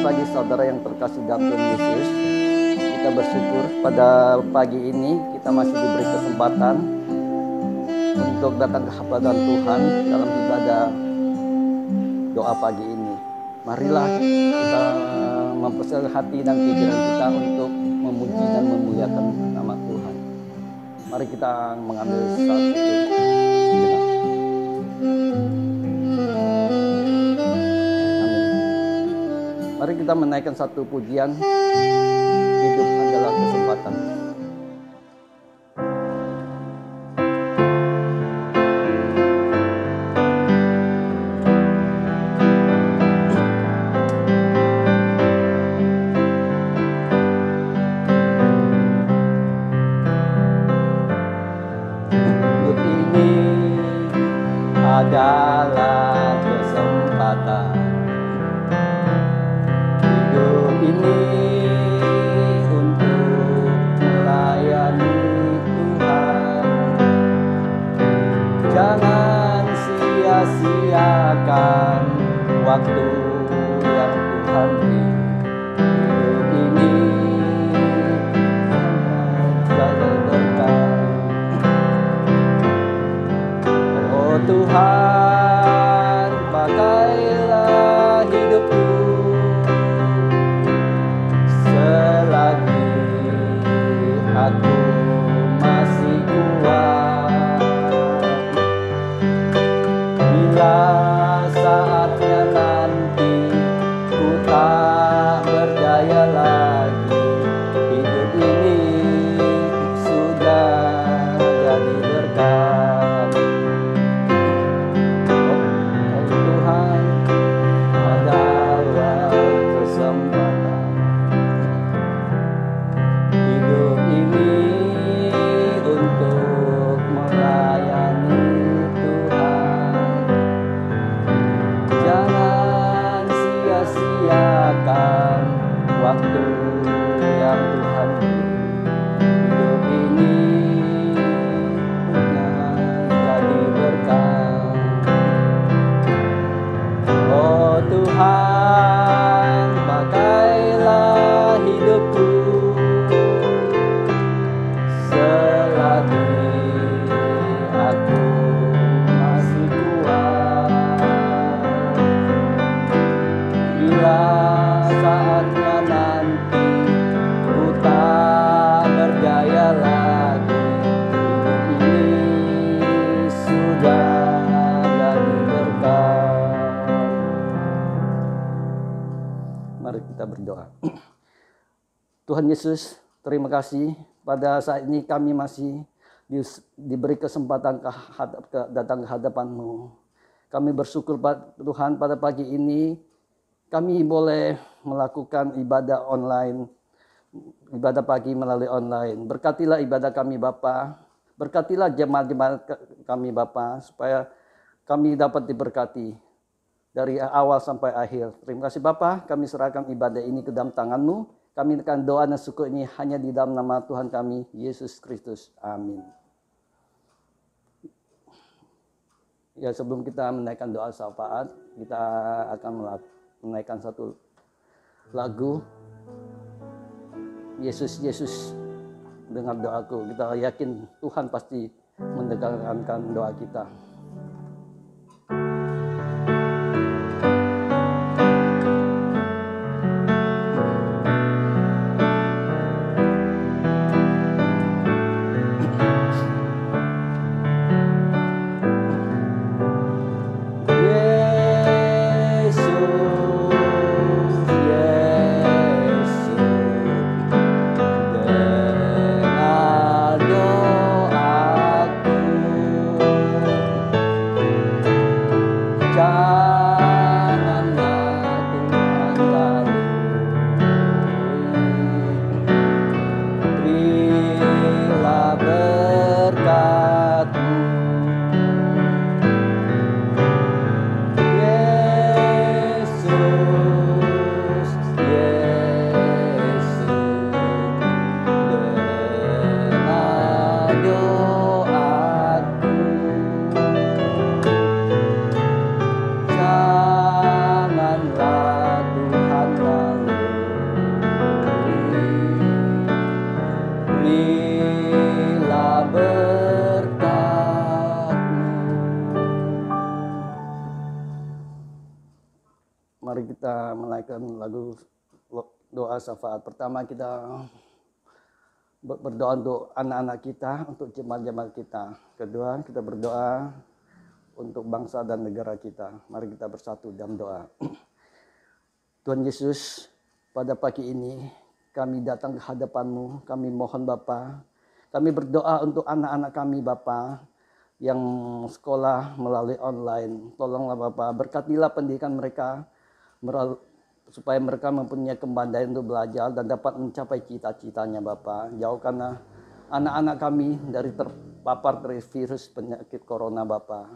pagi saudara yang terkasih dalam Tuhan Yesus. Kita bersyukur pada pagi ini kita masih diberi kesempatan untuk datang ke hadapan Tuhan dalam ibadah doa pagi ini. Marilah kita mempersiapkan hati dan pikiran kita untuk memuji dan memuliakan nama Tuhan. Mari kita mengambil saat itu sejenak. Mari kita menaikkan satu pujian, hidup adalah kesempatan. Hidup ini adalah kesempatan. Ini untuk melayani Tuhan. Jangan sia-siakan waktu yang Tuhan beri. Hidup ini adalah berkat. Oh Tuhan, pakailah hidupku selagi aku masih kuat. Bila saatnya nanti ku tak berdaya lagi, hidup ini sudah jadi berkat. Oh Tuhan, adalah kesempatan. Hidup ini untuk melayani Tuhan. Jangan sia-siakan waktu yang Tuhan beri. Hidup ini punya jadi berkat. Oh Tuhan, pakailah hidupku selagi aku masih kuat. Bila saatnya nanti ku tak berdaya lagi, hidup ini sudah jadi berkat. Mari kita berdoa. Tuhan Yesus, terima kasih pada saat ini kami masih diberi kesempatan datang ke hadapan-Mu. Kami bersyukur Tuhan pada pagi ini kami boleh melakukan ibadah online, ibadah pagi melalui online. Berkatilah ibadah kami Bapa, berkatilah jemaat-jemaat kami Bapa, supaya kami dapat diberkati dari awal sampai akhir. Terima kasih Bapa, kami serahkan ibadah ini ke dalam tangan-Mu. Kami akan doa dan syukur ini hanya di dalam nama Tuhan kami, Yesus Kristus. Amin. Ya, sebelum kita menaikkan doa syafaat, kita akan menaikkan satu lagu. Yesus, Yesus, dengar doaku. Kita yakin Tuhan pasti mendengarkan doa kita. Janganlah Tuhan kita menaikkan lagu doa syafaat. Pertama kita berdoa untuk anak-anak kita, untuk jemaat-jemaat kita. Kedua, kita berdoa untuk bangsa dan negara kita. Mari kita bersatu dalam doa. Tuhan Yesus, pada pagi ini kami datang ke hadapan-Mu. Kami mohon Bapa, kami berdoa untuk anak-anak kami Bapa yang sekolah melalui online. Tolonglah Bapa, berkatilah pendidikan mereka supaya mereka mempunyai kepandaian untuk belajar dan dapat mencapai cita-citanya Bapa. Jauhkanlah anak-anak kami dari terpapar dari virus penyakit corona Bapa.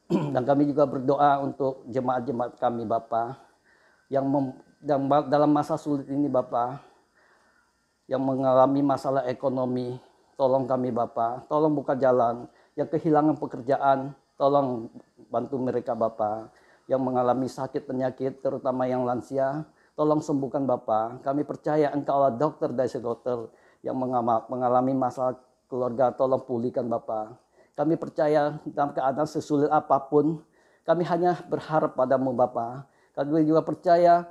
Dan kami juga berdoa untuk jemaat-jemaat kami Bapa yang dalam masa sulit ini Bapa, yang mengalami masalah ekonomi. Tolong kami Bapa, tolong buka jalan. Yang kehilangan pekerjaan, tolong bantu mereka Bapa. Yang mengalami sakit penyakit, terutama yang lansia, tolong sembuhkan Bapa. Kami percaya Engkau adalah dokter dari dokter yang mengalami masalah keluarga, tolong pulihkan Bapa. Kami percaya dalam keadaan sesulit apapun, kami hanya berharap padamu Bapa. Kami juga percaya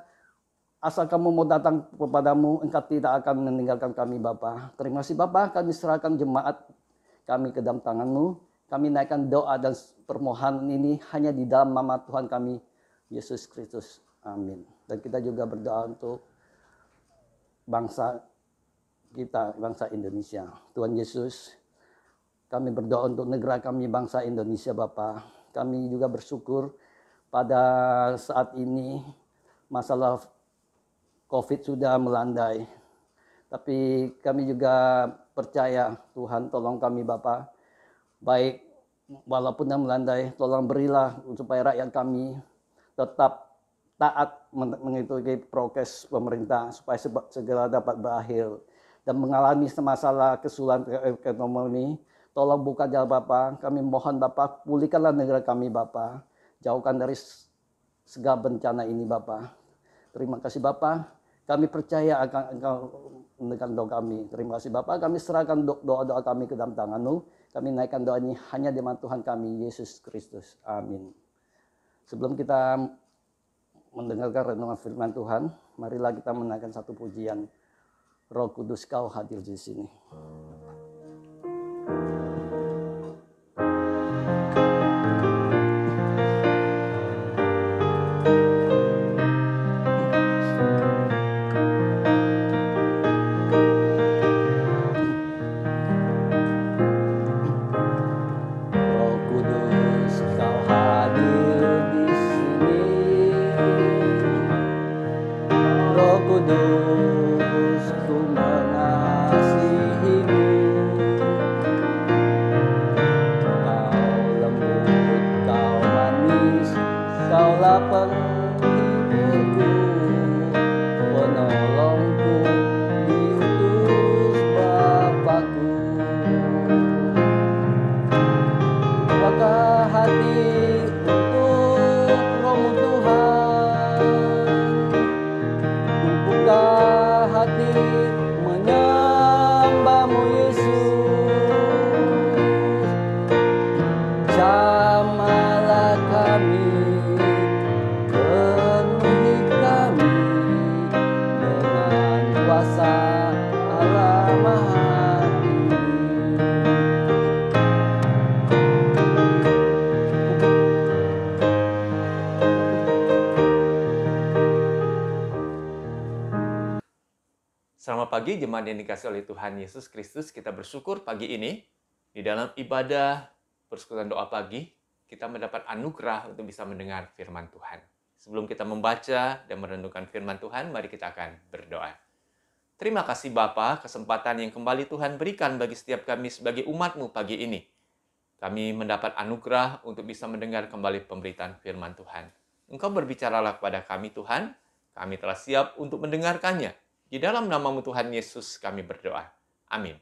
asal kamu mau datang kepadamu, Engkau tidak akan meninggalkan kami Bapa. Terima kasih Bapa, kami serahkan jemaat kami ke dalam tangan-Mu. Kami naikkan doa dan permohonan ini hanya di dalam nama Tuhan kami, Yesus Kristus. Amin. Dan kita juga berdoa untuk bangsa kita, bangsa Indonesia. Tuhan Yesus, kami berdoa untuk negara kami, bangsa Indonesia Bapa. Kami juga bersyukur pada saat ini masalah COVID sudah melandai. Tapi kami juga percaya Tuhan, tolong kami Bapa. Baik walaupun yang melandai, tolong berilah supaya rakyat kami tetap taat mengikuti prokes pemerintah supaya segera dapat berakhir. Dan mengalami masalah kesulitan ekonomi, tolong buka jalan Bapa. Kami mohon Bapa, pulihkanlah negara kami Bapa. Jauhkan dari segala bencana ini Bapa. Terima kasih Bapa. Kami percaya akan Engkau mendengar doa kami. Terima kasih Bapa. Kami serahkan doa-doa kami ke dalam tangan-Mu. Kami naikkan doa ini hanya di nama Tuhan kami, Yesus Kristus. Amin. Sebelum kita mendengarkan renungan firman Tuhan, marilah kita menaikkan satu pujian. Roh Kudus, Kau hadir di sini. Selamat pagi jemaat yang dikasihi oleh Tuhan Yesus Kristus. Kita bersyukur pagi ini di dalam ibadah persekutuan doa pagi kita mendapat anugerah untuk bisa mendengar firman Tuhan. Sebelum kita membaca dan merenungkan firman Tuhan, mari kita akan berdoa. Terima kasih Bapa, kesempatan yang kembali Tuhan berikan bagi setiap kami sebagai umat-Mu pagi ini. Kami mendapat anugerah untuk bisa mendengar kembali pemberitaan firman Tuhan. Engkau berbicaralah kepada kami Tuhan, kami telah siap untuk mendengarkannya. Di dalam nama-Mu Tuhan Yesus kami berdoa. Amin.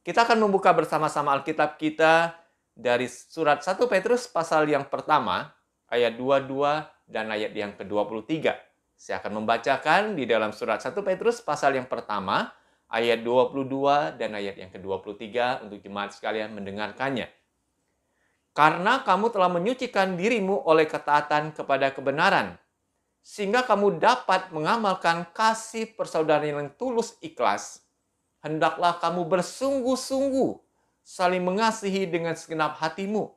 Kita akan membuka bersama-sama Alkitab kita dari surat 1 Petrus pasal yang pertama, ayat 22 dan ayat yang ke-23. Saya akan membacakan di dalam surat 1 Petrus pasal yang pertama, ayat 22 dan ayat yang ke-23 untuk jemaat sekalian mendengarkannya. Karena kamu telah menyucikan dirimu oleh ketaatan kepada kebenaran, sehingga kamu dapat mengamalkan kasih persaudaraan yang tulus ikhlas, hendaklah kamu bersungguh-sungguh saling mengasihi dengan segenap hatimu.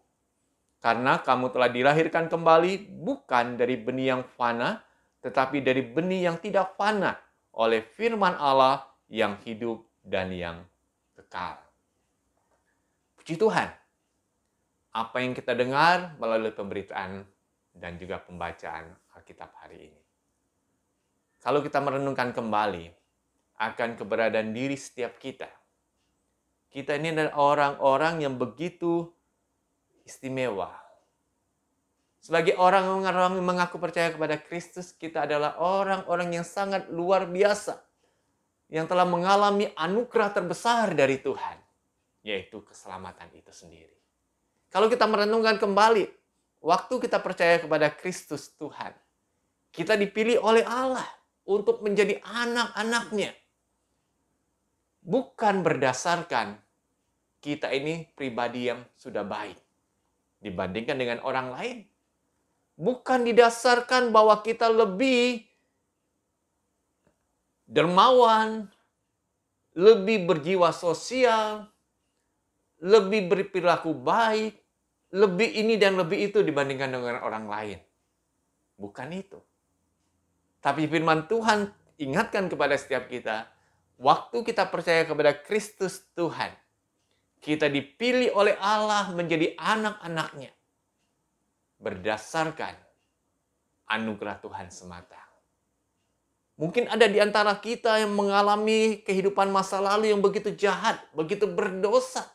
Karena kamu telah dilahirkan kembali bukan dari benih yang fana, tetapi dari benih yang tidak fana oleh firman Allah yang hidup dan yang kekal. Puji Tuhan, apa yang kita dengar melalui pemberitaan dan juga pembacaan Alkitab hari ini. Kalau kita merenungkan kembali akan keberadaan diri setiap kita, kita ini adalah orang-orang yang begitu istimewa. Sebagai orang-orang yang mengaku percaya kepada Kristus, kita adalah orang-orang yang sangat luar biasa, yang telah mengalami anugerah terbesar dari Tuhan, yaitu keselamatan itu sendiri. Kalau kita merenungkan kembali, waktu kita percaya kepada Kristus Tuhan, kita dipilih oleh Allah untuk menjadi anak-anaknya. Bukan berdasarkan kita ini pribadi yang sudah baik dibandingkan dengan orang lain. Bukan didasarkan bahwa kita lebih dermawan, lebih berjiwa sosial, lebih berperilaku baik, lebih ini dan lebih itu dibandingkan dengan orang lain. Bukan itu. Tapi firman Tuhan ingatkan kepada setiap kita, waktu kita percaya kepada Kristus Tuhan, kita dipilih oleh Allah menjadi anak-anaknya berdasarkan anugerah Tuhan semata. Mungkin ada di antara kita yang mengalami kehidupan masa lalu yang begitu jahat, begitu berdosa.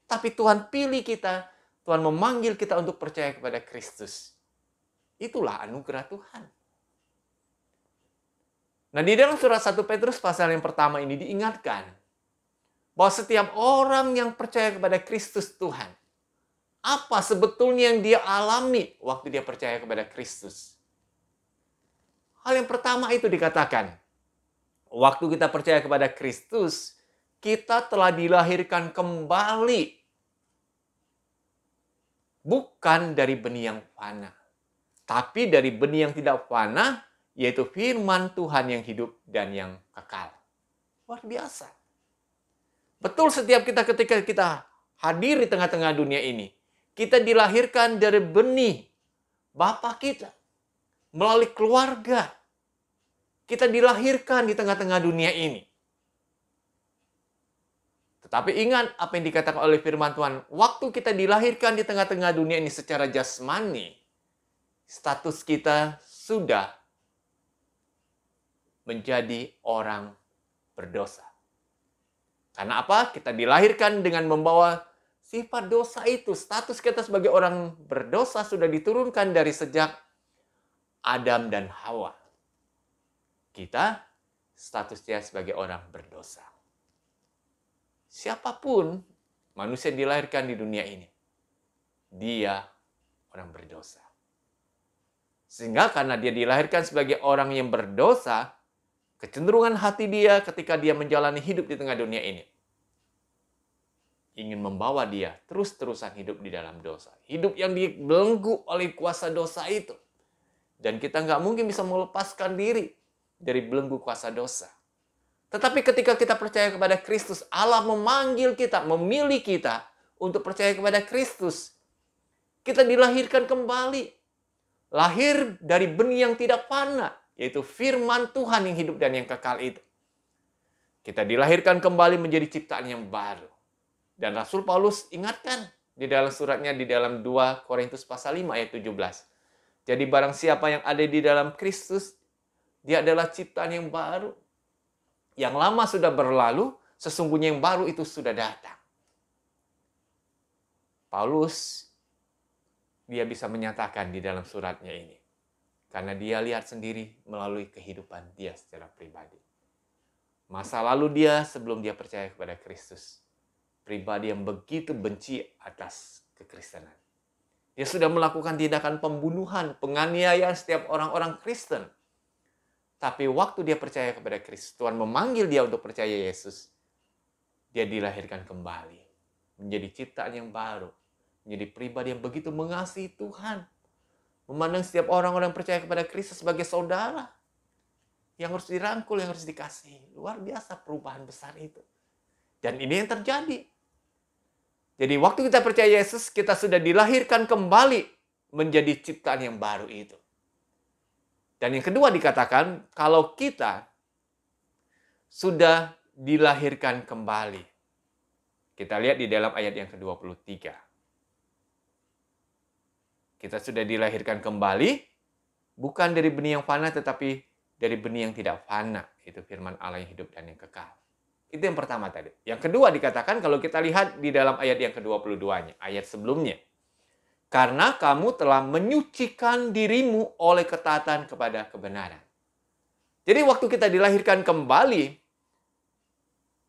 Tapi Tuhan pilih kita, Tuhan memanggil kita untuk percaya kepada Kristus. Itulah anugerah Tuhan. Nah, di dalam surat 1 Petrus pasal yang pertama ini diingatkan bahwa setiap orang yang percaya kepada Kristus Tuhan, apa sebetulnya yang dia alami waktu dia percaya kepada Kristus? Hal yang pertama itu dikatakan, waktu kita percaya kepada Kristus, kita telah dilahirkan kembali. Bukan dari benih yang fana, tapi dari benih yang tidak fana, yaitu firman Tuhan yang hidup dan yang kekal. Luar biasa. Betul, setiap kita ketika kita hadir di tengah-tengah dunia ini, kita dilahirkan dari benih Bapa kita, melalui keluarga. Kita dilahirkan di tengah-tengah dunia ini. Tetapi ingat apa yang dikatakan oleh firman Tuhan, waktu kita dilahirkan di tengah-tengah dunia ini secara jasmani, status kita sudah menjadi orang berdosa. Karena apa? Kita dilahirkan dengan membawa sifat dosa itu. Status kita sebagai orang berdosa sudah diturunkan dari sejak Adam dan Hawa. Kita statusnya sebagai orang berdosa. Siapapun manusia yang dilahirkan di dunia ini, dia orang berdosa. Sehingga karena dia dilahirkan sebagai orang yang berdosa, kecenderungan hati dia ketika dia menjalani hidup di tengah dunia ini, ingin membawa dia terus-terusan hidup di dalam dosa. Hidup yang dibelenggu oleh kuasa dosa itu. Dan kita nggak mungkin bisa melepaskan diri dari belenggu kuasa dosa. Tetapi ketika kita percaya kepada Kristus, Allah memanggil kita, memilih kita untuk percaya kepada Kristus. Kita dilahirkan kembali. Lahir dari benih yang tidak fana, yaitu firman Tuhan yang hidup dan yang kekal itu. Kita dilahirkan kembali menjadi ciptaan yang baru. Dan Rasul Paulus ingatkan di dalam suratnya di dalam 2 Korintus pasal 5 ayat 17. Jadi barang siapa yang ada di dalam Kristus, dia adalah ciptaan yang baru. Yang lama sudah berlalu, sesungguhnya yang baru itu sudah datang. Paulus, dia bisa menyatakan di dalam suratnya ini. Karena dia lihat sendiri melalui kehidupan dia secara pribadi. Masa lalu dia sebelum dia percaya kepada Kristus. Pribadi yang begitu benci atas kekristenan. Dia sudah melakukan tindakan pembunuhan, penganiayaan setiap orang-orang Kristen. Tapi waktu dia percaya kepada Kristus, Tuhan memanggil dia untuk percaya Yesus. Dia dilahirkan kembali. Menjadi ciptaan yang baru. Menjadi pribadi yang begitu mengasihi Tuhan. Memandang setiap orang-orang percaya kepada Kristus sebagai saudara. Yang harus dirangkul, yang harus dikasihi. Luar biasa perubahan besar itu. Dan ini yang terjadi. Jadi waktu kita percaya Yesus, kita sudah dilahirkan kembali menjadi ciptaan yang baru itu. Dan yang kedua dikatakan, kalau kita sudah dilahirkan kembali. Kita lihat di dalam ayat yang ke-23. Kita sudah dilahirkan kembali, bukan dari benih yang fana, tetapi dari benih yang tidak fana. Itu firman Allah yang hidup dan yang kekal. Itu yang pertama tadi. Yang kedua dikatakan kalau kita lihat di dalam ayat yang ke-22-nya, ayat sebelumnya. Karena kamu telah menyucikan dirimu oleh ketaatan kepada kebenaran. Jadi waktu kita dilahirkan kembali,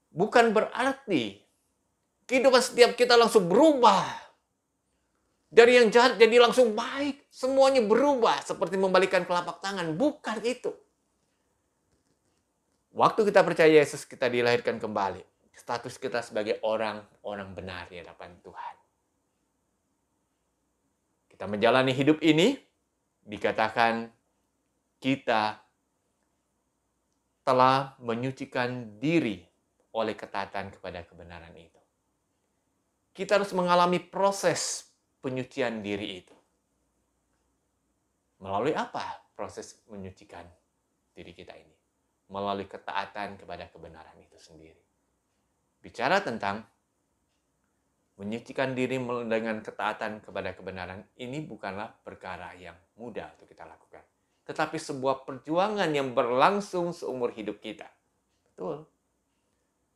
bukan berarti kehidupan setiap kita langsung berubah. Dari yang jahat jadi langsung baik. Semuanya berubah seperti membalikkan telapak tangan. Bukan itu. Waktu kita percaya Yesus, kita dilahirkan kembali. Status kita sebagai orang-orang benar di hadapan Tuhan. Kita menjalani hidup ini, dikatakan kita telah menyucikan diri oleh ketaatan kepada kebenaran itu. Kita harus mengalami proses penyucian diri itu. Melalui apa proses menyucikan diri kita ini? Melalui ketaatan kepada kebenaran itu sendiri. Bicara tentang menyucikan diri dengan ketaatan kepada kebenaran, ini bukanlah perkara yang mudah untuk kita lakukan. Tetapi sebuah perjuangan yang berlangsung seumur hidup kita. Betul.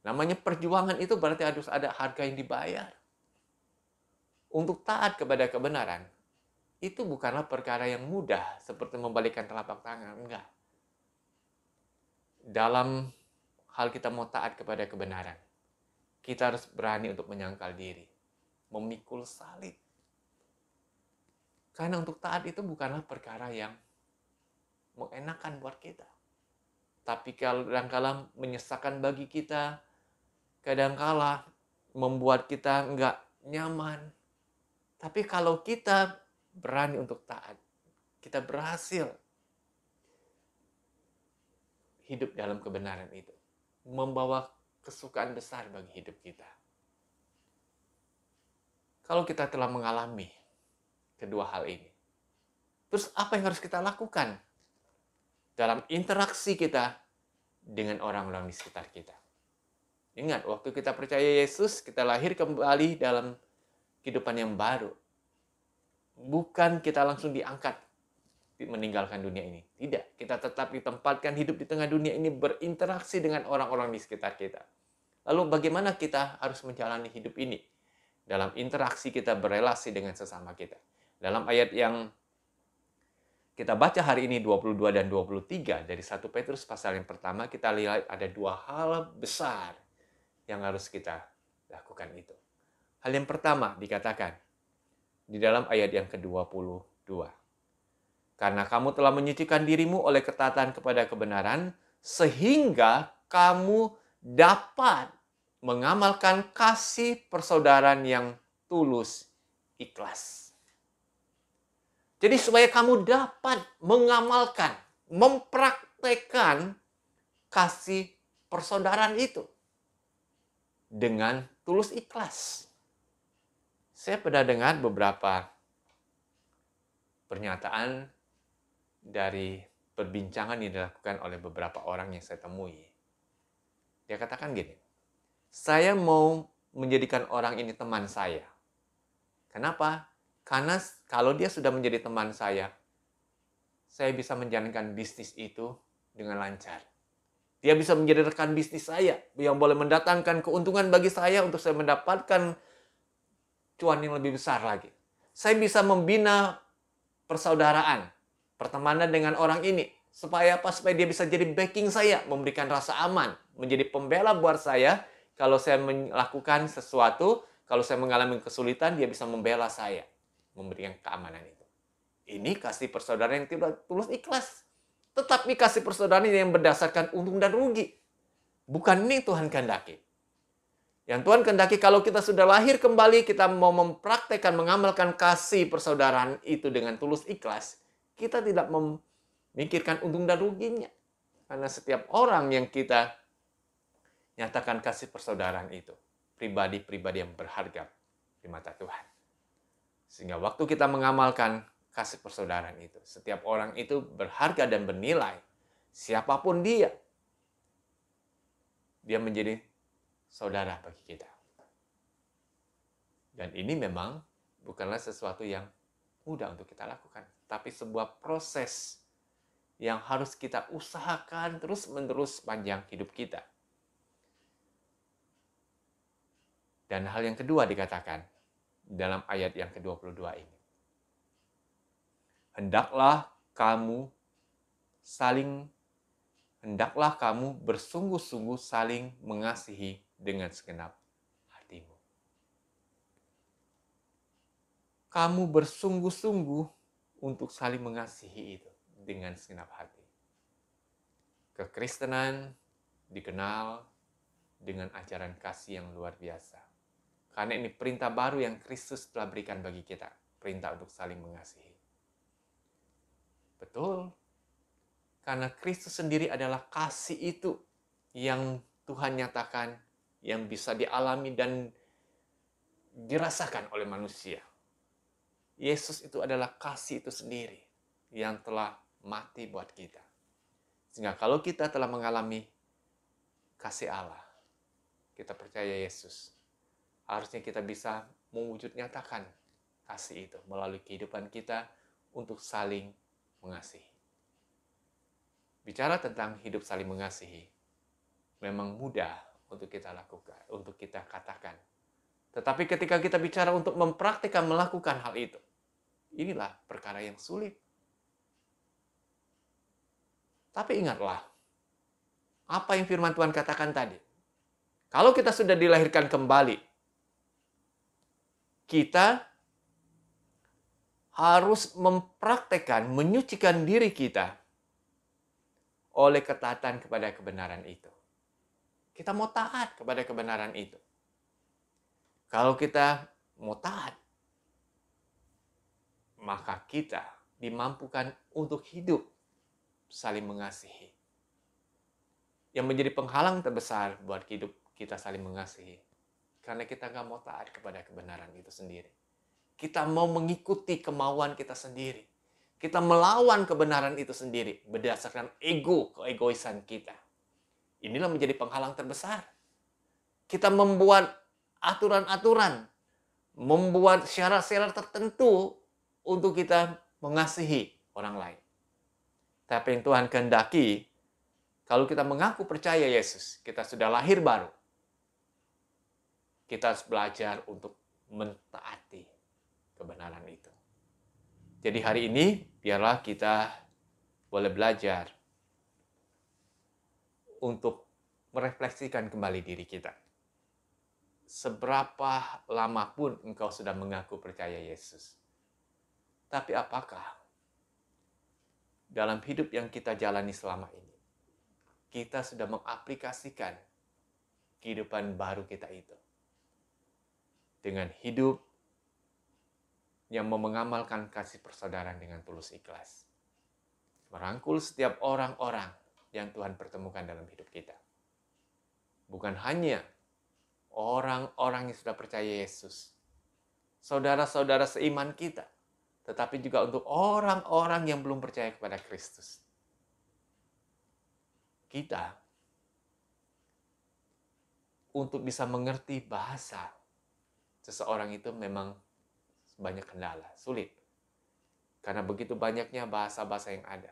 Namanya perjuangan itu berarti harus ada harga yang dibayar. Untuk taat kepada kebenaran, itu bukanlah perkara yang mudah, seperti membalikkan telapak tangan. Enggak. Dalam hal kita mau taat kepada kebenaran, kita harus berani untuk menyangkal diri, memikul salib. Karena untuk taat itu bukanlah perkara yang mengenakan buat kita. Tapi kadang-kala menyesakan bagi kita, kadang-kala membuat kita enggak nyaman. Tapi kalau kita berani untuk taat, kita berhasil hidup dalam kebenaran itu. Membawa kesukaan besar bagi hidup kita. Kalau kita telah mengalami kedua hal ini, terus apa yang harus kita lakukan dalam interaksi kita dengan orang-orang di sekitar kita? Ingat, waktu kita percaya Yesus, kita lahir kembali dalam kehidupan yang baru. Bukan kita langsung diangkat meninggalkan dunia ini. Tidak, kita tetap ditempatkan hidup di tengah dunia ini, berinteraksi dengan orang-orang di sekitar kita. Lalu bagaimana kita harus menjalani hidup ini? Dalam interaksi kita berelasi dengan sesama kita. Dalam ayat yang kita baca hari ini 22 dan 23 dari 1 Petrus pasal yang pertama, kita lihat ada dua hal besar yang harus kita lakukan itu. Hal yang pertama dikatakan di dalam ayat yang ke-22. Karena kamu telah menyucikan dirimu oleh ketaatan kepada kebenaran, sehingga kamu dapat mengamalkan kasih persaudaraan yang tulus, ikhlas. Jadi supaya kamu dapat mengamalkan, mempraktekkan kasih persaudaraan itu dengan tulus ikhlas. Saya pernah dengar beberapa pernyataan dari perbincangan yang dilakukan oleh beberapa orang yang saya temui. Dia katakan gini, saya mau menjadikan orang ini teman saya. Kenapa? Karena kalau dia sudah menjadi teman saya bisa menjalankan bisnis itu dengan lancar. Dia bisa menjadi rekan bisnis saya, yang boleh mendatangkan keuntungan bagi saya untuk saya mendapatkan cuan yang lebih besar lagi. Saya bisa membina persaudaraan, pertemanan dengan orang ini. Supaya apa? Supaya dia bisa jadi backing saya, memberikan rasa aman, menjadi pembela buat saya. Kalau saya melakukan sesuatu, kalau saya mengalami kesulitan, dia bisa membela saya, memberikan keamanan itu. Ini kasih persaudaraan yang tulus ikhlas. Tetapi kasih persaudaraan yang berdasarkan untung dan rugi. Bukan ini Tuhan kehendaki. Yang Tuhan kehendaki kalau kita sudah lahir kembali, kita mau mempraktekkan, mengamalkan kasih persaudaraan itu dengan tulus ikhlas, kita tidak memikirkan untung dan ruginya. Karena setiap orang yang kita nyatakan kasih persaudaraan itu, pribadi-pribadi yang berharga di mata Tuhan. Sehingga waktu kita mengamalkan kasih persaudaraan itu, setiap orang itu berharga dan bernilai. Siapapun dia menjadi saudara bagi kita. Dan ini memang bukanlah sesuatu yang mudah untuk kita lakukan, tapi sebuah proses yang harus kita usahakan terus-menerus sepanjang hidup kita. Dan hal yang kedua dikatakan dalam ayat yang ke-22 ini. Hendaklah kamu bersungguh-sungguh saling mengasihi dengan segenap hatimu. Kamu bersungguh-sungguh untuk saling mengasihi itu dengan segenap hati. Kekristenan dikenal dengan ajaran kasih yang luar biasa. Karena ini perintah baru yang Kristus telah berikan bagi kita. Perintah untuk saling mengasihi. Betul. Karena Kristus sendiri adalah kasih itu yang Tuhan nyatakan, yang bisa dialami dan dirasakan oleh manusia. Yesus itu adalah kasih itu sendiri yang telah mati buat kita. Sehingga kalau kita telah mengalami kasih Allah, kita percaya Yesus, harusnya kita bisa mewujud nyatakan kasih itu melalui kehidupan kita untuk saling mengasihi. Bicara tentang hidup saling mengasihi, memang mudah untuk kita lakukan, untuk kita katakan. Tetapi ketika kita bicara untuk mempraktikkan melakukan hal itu, inilah perkara yang sulit. Tapi ingatlah, apa yang firman Tuhan katakan tadi. Kalau kita sudah dilahirkan kembali, kita harus mempraktekkan, menyucikan diri kita oleh ketaatan kepada kebenaran itu. Kita mau taat kepada kebenaran itu. Kalau kita mau taat, maka kita dimampukan untuk hidup saling mengasihi. Yang menjadi penghalang terbesar buat hidup kita saling mengasihi. Karena kita nggak mau taat kepada kebenaran itu sendiri. Kita mau mengikuti kemauan kita sendiri. Kita melawan kebenaran itu sendiri berdasarkan keegoisan kita. Inilah menjadi penghalang terbesar. Kita membuat aturan-aturan, membuat syarat-syarat tertentu untuk kita mengasihi orang lain. Tapi yang Tuhan kehendaki, kalau kita mengaku percaya Yesus, kita sudah lahir baru. Kita harus belajar untuk mentaati kebenaran itu. Jadi hari ini, biarlah kita boleh belajar untuk merefleksikan kembali diri kita. Seberapa lama pun engkau sudah mengaku percaya Yesus. Tapi apakah dalam hidup yang kita jalani selama ini, kita sudah mengaplikasikan kehidupan baru kita itu dengan hidup yang mau mengamalkan kasih persaudaraan dengan tulus ikhlas. Merangkul setiap orang-orang yang Tuhan pertemukan dalam hidup kita. Bukan hanya orang-orang yang sudah percaya Yesus, saudara-saudara seiman kita, tetapi juga untuk orang-orang yang belum percaya kepada Kristus. Kita untuk bisa mengerti bahasa seseorang itu memang banyak kendala, sulit. Karena begitu banyaknya bahasa-bahasa yang ada.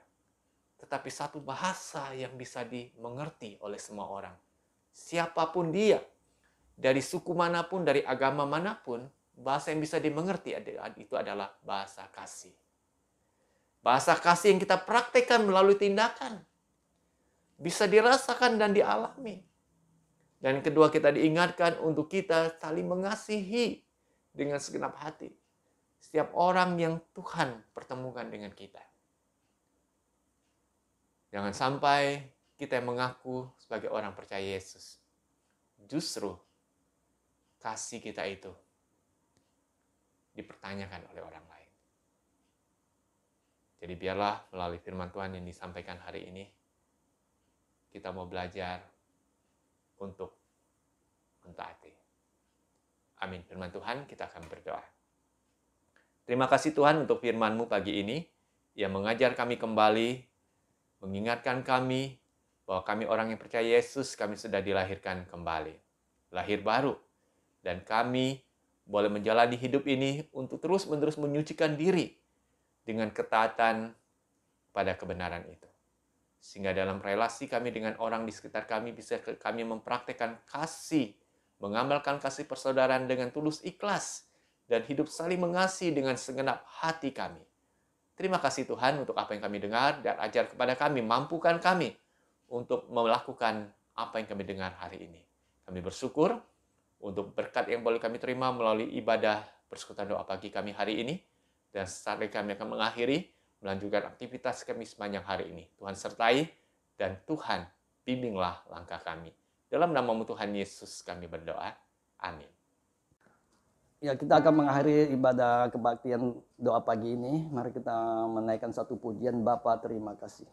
Tetapi satu bahasa yang bisa dimengerti oleh semua orang. Siapapun dia, dari suku manapun, dari agama manapun, bahasa yang bisa dimengerti itu adalah bahasa kasih. Bahasa kasih yang kita praktekkan melalui tindakan. Bisa dirasakan dan dialami. Dan kedua, kita diingatkan untuk kita saling mengasihi dengan segenap hati. Setiap orang yang Tuhan pertemukan dengan kita. Jangan sampai kita yang mengaku sebagai orang percaya Yesus, justru kasih kita itu dipertanyakan oleh orang lain. Jadi biarlah melalui firman Tuhan yang disampaikan hari ini, kita mau belajar untuk mentaati. Amin. Firman Tuhan, kita akan berdoa. Terima kasih Tuhan untuk firman-Mu pagi ini, yang mengajar kami kembali, mengingatkan kami bahwa kami orang yang percaya Yesus, kami sudah dilahirkan kembali. Lahir baru. Dan kami boleh menjalani hidup ini untuk terus-menerus menyucikan diri dengan ketaatan pada kebenaran itu. Sehingga dalam relasi kami dengan orang di sekitar kami, bisa kami mempraktekkan kasih, mengamalkan kasih persaudaraan dengan tulus ikhlas, dan hidup saling mengasihi dengan segenap hati kami. Terima kasih Tuhan untuk apa yang kami dengar, dan ajar kepada kami, mampukan kami untuk melakukan apa yang kami dengar hari ini. Kami bersyukur untuk berkat yang boleh kami terima melalui ibadah persekutuan doa pagi kami hari ini, dan saat kami akan mengakhiri, melanjutkan aktivitas kami sepanjang hari ini. Tuhan sertai, dan Tuhan bimbinglah langkah kami. Dalam nama-Mu Tuhan Yesus kami berdoa. Amin. Ya, kita akan mengakhiri ibadah kebaktian doa pagi ini. Mari kita menaikkan satu pujian. Bapa, terima kasih.